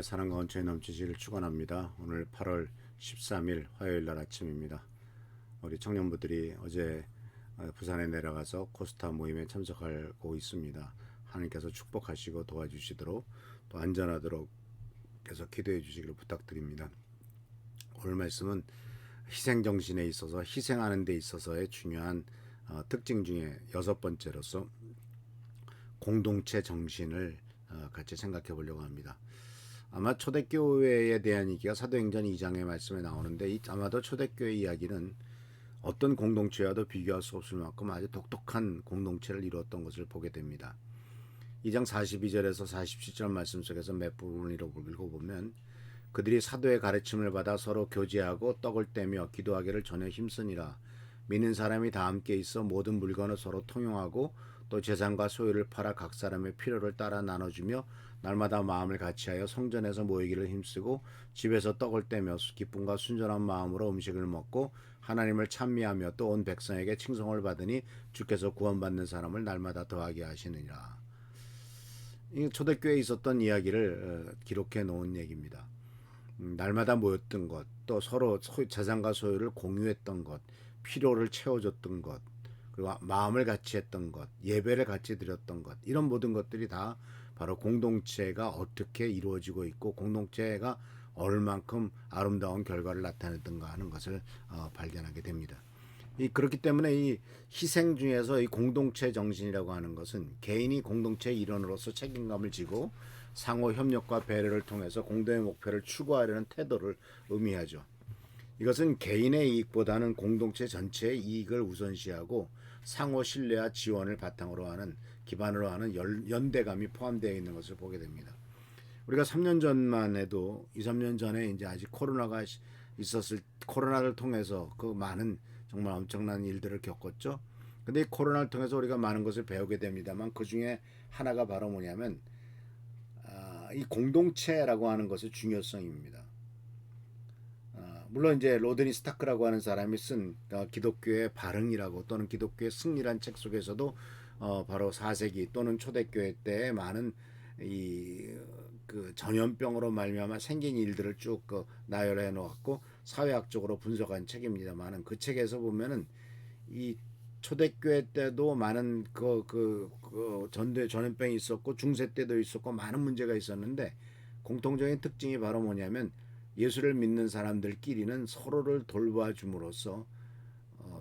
하나님의 사랑과 원천이 넘치기를 축원합니다. 오늘 8월 13일 화요일 날 아침입니다. 우리 청년부들이 어제 부산에 내려가서 코스타 모임에 참석하고 있습니다. 하나님께서 축복하시고 도와주시도록 또 안전하도록 계속 기도해 주시기를 부탁드립니다. 오늘 말씀은 희생정신에 있어서 희생하는 데 있어서의 중요한 특징 중에 6번째로서 공동체 정신을 같이 생각해 보려고 합니다. 아마 초대교회에 대한 얘기가 사도행전 2장의 말씀에 나오는데 아마도 초대교회 이야기는 어떤 공동체와도 비교할 수 없을 만큼 아주 독특한 공동체를 이루었던 것을 보게 됩니다. 2장 42절에서 47절 말씀 속에서 몇 부분을 읽어보면 그들이 사도의 가르침을 받아 서로 교제하고 떡을 떼며 기도하기를 전혀 힘쓰니라. 믿는 사람이 다 함께 있어 모든 물건을 서로 통용하고 또 재산과 소유를 팔아 각 사람의 필요를 따라 나눠주며 날마다 마음을 같이하여 성전에서 모이기를 힘쓰고 집에서 떡을 떼며 기쁨과 순전한 마음으로 음식을 먹고 하나님을 찬미하며 또 온 백성에게 칭송을 받으니 주께서 구원받는 사람을 날마다 더하게 하시느니라. 이 초대교회에 있었던 이야기를 기록해 놓은 얘기입니다. 날마다 모였던 것, 또 서로 재산과 소유를 공유했던 것, 필요를 채워줬던 것, 그리고 마음을 같이 했던 것, 예배를 같이 드렸던 것, 이런 모든 것들이 다 바로 공동체가 어떻게 이루어지고 있고 공동체가 얼만큼 아름다운 결과를 나타냈던가 하는 것을 발견하게 됩니다. 그렇기 때문에 이 희생 중에서 이 공동체 정신이라고 하는 것은 개인이 공동체의 일원으로서 책임감을 지고 상호 협력과 배려를 통해서 공동의 목표를 추구하려는 태도를 의미하죠. 이것은 개인의 이익보다는 공동체 전체의 이익을 우선시하고 상호 신뢰와 지원을 바탕으로 하는 기반으로 하는 연대감이 포함되어 있는 것을 보게 됩니다. 우리가 3년 전만 해도 2, 3년 전에 이제 아직 코로나가 있었을 코로나를 통해서 그 많은 정말 엄청난 일들을 겪었죠. 근데 이 코로나를 통해서 우리가 많은 것을 배우게 됩니다만 그 중에 하나가 바로 뭐냐면 이 공동체라고 하는 것의 중요성입니다. 물론 이제 로드니 스타크라고 하는 사람이 쓴 기독교의 발흥이라고 또는 기독교의 승리란 책 속에서도 바로 4세기 또는 초대교회 때 많은 그 전염병으로 말미암아 생긴 일들을 쭉 나열해 놓았고 사회학적으로 분석한 책입니다만은 그 책에서 보면은 이 초대교회 때도 많은 전염병이 있었고 중세 때도 있었고 많은 문제가 있었는데 공통적인 특징이 바로 뭐냐면 예수를 믿는 사람들끼리는 서로를 돌봐줌으로써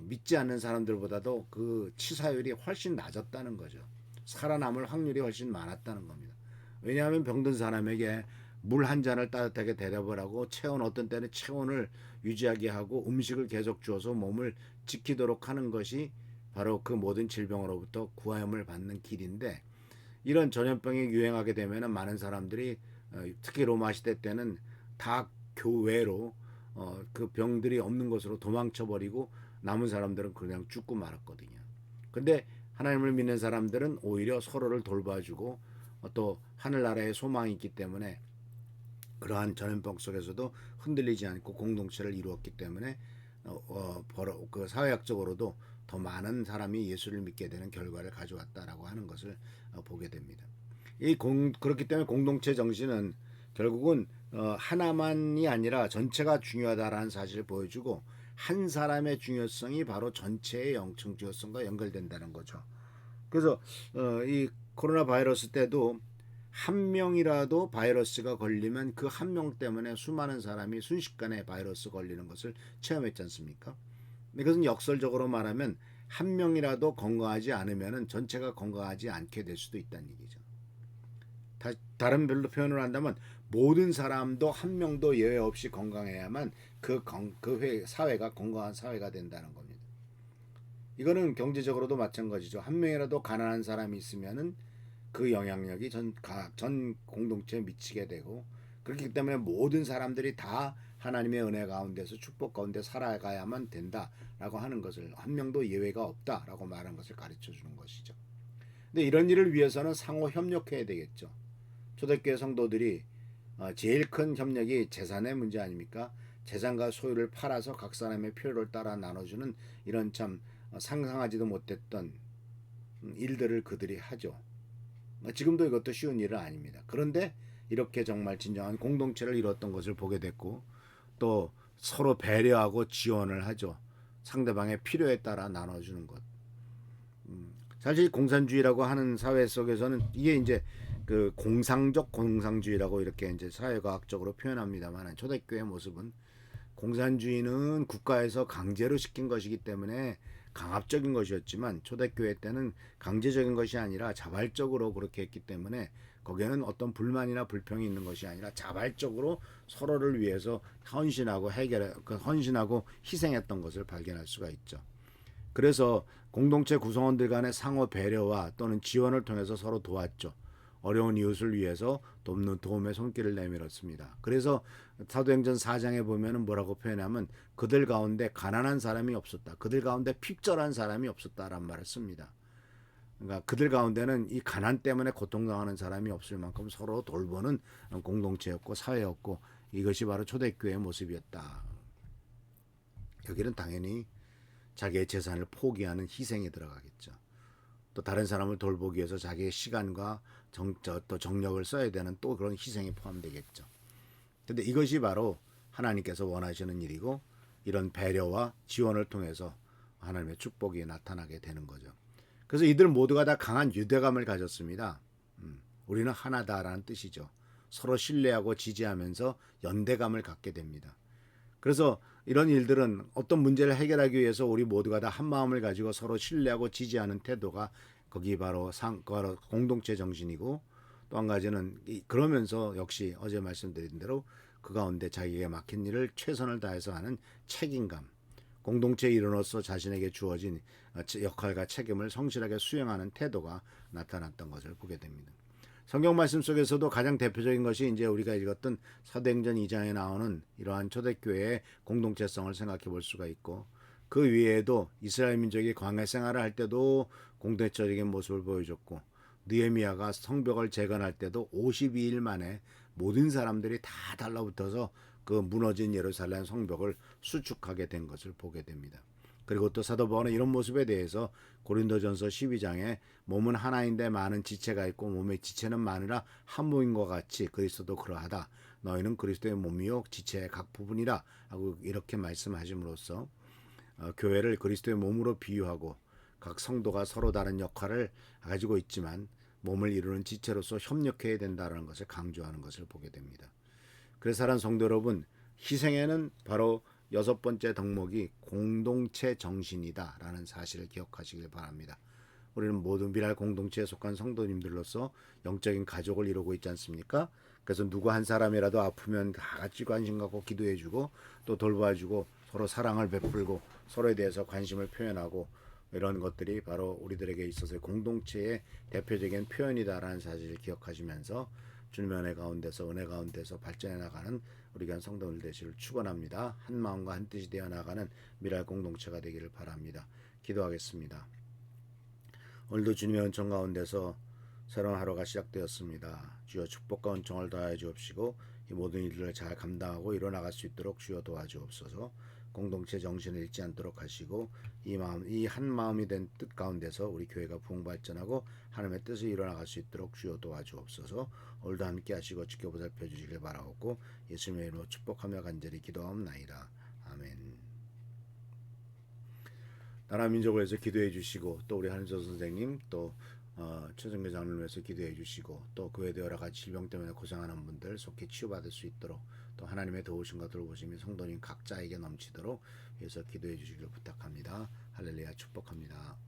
믿지 않는 사람들보다도 그 치사율이 훨씬 낮았다는 거죠. 살아남을 확률이 훨씬 많았다는 겁니다. 왜냐하면 병든 사람에게 물 한 잔을 따뜻하게 대접을 하고 어떤 때는 체온을 유지하게 하고 음식을 계속 주어서 몸을 지키도록 하는 것이 바로 그 모든 질병으로부터 구함을 받는 길인데 이런 전염병이 유행하게 되면 많은 사람들이 특히 로마 시대 때는 다 교외로 그 병들이 없는 곳으로 도망쳐 버리고 남은 사람들은 그냥 죽고 말았거든요. 근데 하나님을 믿는 사람들은 오히려 서로를 돌봐주고 또 하늘나라에 소망이 있기 때문에 그러한 전염병 속에서도 흔들리지 않고 공동체를 이루었기 때문에 그 사회학적으로도 더 많은 사람이 예수를 믿게 되는 결과를 가져왔다라고 하는 것을 보게 됩니다. 그렇기 때문에 공동체 정신은 결국은 하나만이 아니라 전체가 중요하다라는 사실을 보여주고 한 사람의 중요성이 바로 전체의 영적 중요성과 연결된다는 거죠. 그래서 이 코로나 바이러스 때도 한 명이라도 바이러스가 걸리면 그 한 명 때문에 수많은 사람이 순식간에 바이러스 걸리는 것을 체험했지 않습니까? 이것은 역설적으로 말하면 한 명이라도 건강하지 않으면 전체가 건강하지 않게 될 수도 있다는 얘기죠. 다른 별로 표현을 한다면 모든 사람도 한 명도 예외 없이 건강해야만 사회가 건강한 사회가 된다는 겁니다. 이거는 경제적으로도 마찬가지죠. 한 명이라도 가난한 사람이 있으면은 그 영향력이 전 공동체에 미치게 되고 그렇기 때문에 모든 사람들이 다 하나님의 은혜 가운데서 축복 가운데 살아가야만 된다라고 하는 것을 한 명도 예외가 없다라고 말한 것을 가르쳐 주는 것이죠. 근데 이런 일을 위해서는 상호 협력해야 되겠죠. 초대교회 성도들이 제일 큰 협력이 재산의 문제 아닙니까? 재산과 소유를 팔아서 각 사람의 필요를 따라 나눠주는 이런 참 상상하지도 못했던 일들을 그들이 하죠. 지금도 이것도 쉬운 일은 아닙니다. 그런데 이렇게 정말 진정한 공동체를 이뤘던 것을 보게 됐고, 또 서로 배려하고 지원을 하죠. 상대방의 필요에 따라 나눠주는 것. 사실 공산주의라고 하는 사회 속에서는 이게 이제 그 공상적 공상주의라고 이렇게 이제 사회과학적으로 표현합니다만, 초대교회 모습은 공산주의는 국가에서 강제로 시킨 것이기 때문에 강압적인 것이었지만, 초대교회 때는 강제적인 것이 아니라 자발적으로 그렇게 했기 때문에 거기에는 어떤 불만이나 불평이 있는 것이 아니라 자발적으로 서로를 위해서 헌신하고 희생했던 것을 발견할 수가 있죠. 그래서 공동체 구성원들 간의 상호 배려와 또는 지원을 통해서 서로 도왔죠. 어려운 이웃을 위해서 돕는 도움의 손길을 내밀었습니다. 그래서 사도행전 4장에 보면은 뭐라고 표현하면, 그들 가운데 가난한 사람이 없었다. 그들 가운데 핍절한 사람이 없었다라는 말을 씁니다. 그러니까 그들 가운데는 이 가난 때문에 고통당하는 사람이 없을 만큼 서로 돌보는 공동체였고 사회였고, 이것이 바로 초대교회의 모습이었다. 여기는 당연히 자기의 재산을 포기하는 희생이 들어가겠죠. 또 다른 사람을 돌보기 위해서 자기의 시간과 또 정력을 써야 되는 또 그런 희생이 포함되겠죠. 근데 이것이 바로 하나님께서 원하시는 일이고, 이런 배려와 지원을 통해서 하나님의 축복이 나타나게 되는 거죠. 그래서 이들 모두가 다 강한 유대감을 가졌습니다. 우리는 하나다라는 뜻이죠. 서로 신뢰하고 지지하면서 연대감을 갖게 됩니다. 그래서 이런 일들은 어떤 문제를 해결하기 위해서 우리 모두가 다 한 마음을 가지고 서로 신뢰하고 지지하는 태도가 거기 바로 공동체 정신이고, 또 한 가지는 그러면서 역시 어제 말씀드린 대로 그 가운데 자기에게 맡긴 일을 최선을 다해서 하는 책임감, 공동체 일원으로서 자신에게 주어진 역할과 책임을 성실하게 수행하는 태도가 나타났던 것을 보게 됩니다. 성경 말씀 속에서도 가장 대표적인 것이 이제 우리가 읽었던 사도행전 2장에 나오는 이러한 초대교회의 공동체성을 생각해 볼 수가 있고, 그 위에도 이스라엘 민족이 광야 생활을 할 때도 공동체적인 모습을 보여줬고, 느헤미야가 성벽을 재건할 때도 52일 만에 모든 사람들이 다 달라붙어서 그 무너진 예루살렘 성벽을 수축하게 된 것을 보게 됩니다. 그리고 또 사도 바울은 이런 모습에 대해서 고린도전서 12장에 몸은 하나인데 많은 지체가 있고 몸의 지체는 많으나 한 몸인 것 같이 그리스도도 그러하다. 너희는 그리스도의 몸이요 지체의 각 부분이라 하고 이렇게 말씀하심으로써 교회를 그리스도의 몸으로 비유하고, 각 성도가 서로 다른 역할을 가지고 있지만 몸을 이루는 지체로서 협력해야 된다는 것을 강조하는 것을 보게 됩니다. 그래서 사랑하는 성도 여러분, 희생에는 바로 여섯 번째 덕목이 공동체 정신이다라는 사실을 기억하시길 바랍니다. 우리는 모든 미랄 공동체에 속한 성도님들로서 영적인 가족을 이루고 있지 않습니까? 그래서 누구 한 사람이라도 아프면 다 같이 관심 갖고 기도해주고 또 돌봐주고 서로 사랑을 베풀고 서로에 대해서 관심을 표현하고, 이런 것들이 바로 우리들에게 있어서의 공동체의 대표적인 표현이다라는 사실을 기억하시면서 주님의 은혜 가운데서 발전해 나가는 우리 교회 성도들 되시를 축원합니다. 한 마음과 한 뜻이 되어 나가는 미랄 공동체가 되기를 바랍니다. 기도하겠습니다. 오늘도 주님의 은총 가운데서 새로운 하루가 시작되었습니다. 주여 축복과 은총을 더하여 주옵시고 이 모든 일들을 잘 감당하고 이뤄나갈 수 있도록 주여 도와주옵소서. 공동체 정신을 잃지 않도록 하시고 이 한 마음이 된 뜻 가운데서 우리 교회가 부흥발전하고 하나님의 뜻을 이뤄나갈 수 있도록 주여 도와주옵소서. 오늘도 함께 하시고 지켜보살펴 주시길 바라옵고 예수님의 이름으로 축복하며 간절히 기도하옵나이다. 아멘. 나라 민족을 위해서 기도해 주시고, 또 우리 한은서 선생님, 또 최정교 장로를 위해서 기도해 주시고, 또 그 외에도 여러 가지 질병 때문에 고생하는 분들 속히 치유받을 수 있도록, 또 하나님의 도우심과 돌보심이 성도님 각자에게 넘치도록 위해서 기도해 주시길 부탁합니다. 할렐루야. 축복합니다.